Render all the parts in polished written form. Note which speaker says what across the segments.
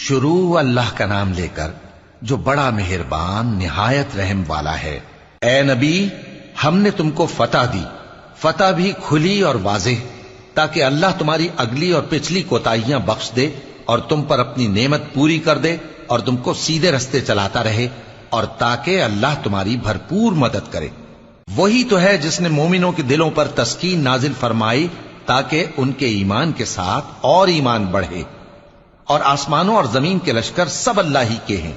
Speaker 1: شروع اللہ کا نام لے کر جو بڑا مہربان نہایت رحم والا ہے۔ اے نبی، ہم نے تم کو فتح دی، فتح بھی کھلی اور واضح، تاکہ اللہ تمہاری اگلی اور پچھلی کوتاہیاں بخش دے اور تم پر اپنی نعمت پوری کر دے اور تم کو سیدھے رستے چلاتا رہے، اور تاکہ اللہ تمہاری بھرپور مدد کرے۔ وہی تو ہے جس نے مومنوں کے دلوں پر تسکین نازل فرمائی تاکہ ان کے ایمان کے ساتھ اور ایمان بڑھے، اور آسمانوں اور زمین کے لشکر سب اللہ ہی کے ہیں،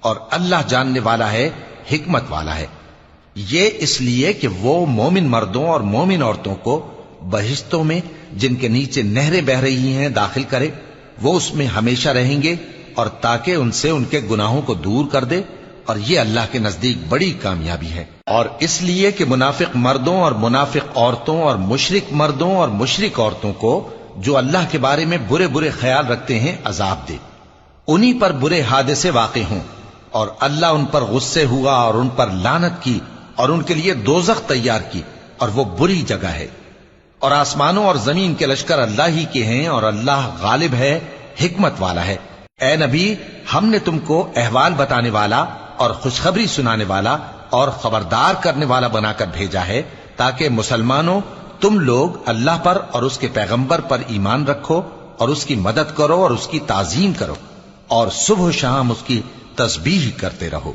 Speaker 1: اور اللہ جاننے والا ہے، حکمت والا ہے۔ یہ اس لیے کہ وہ مومن مردوں اور مومن عورتوں کو بہشتوں میں جن کے نیچے نہریں بہ رہی ہیں داخل کرے، وہ اس میں ہمیشہ رہیں گے، اور تاکہ ان سے ان کے گناہوں کو دور کر دے، اور یہ اللہ کے نزدیک بڑی کامیابی ہے۔ اور اس لیے کہ منافق مردوں اور منافق عورتوں اور مشرک مردوں اور مشرک عورتوں کو جو اللہ کے بارے میں برے برے خیال رکھتے ہیں عذاب دے، انہی پر برے حادثے واقع ہوں، اور اللہ ان پر غصے ہوا اور ان پر لعنت کی اور ان کے لیے دوزخ تیار کی، اور وہ بری جگہ ہے۔ اور آسمانوں اور زمین کے لشکر اللہ ہی کے ہیں، اور اللہ غالب ہے، حکمت والا ہے۔ اے نبی، ہم نے تم کو احوال بتانے والا اور خوشخبری سنانے والا اور خبردار کرنے والا بنا کر بھیجا ہے، تاکہ مسلمانوں تم لوگ اللہ پر اور اس کے پیغمبر پر ایمان رکھو اور اس کی مدد کرو اور اس کی تعظیم کرو، اور صبح و شام اس کی تسبیح کرتے رہو۔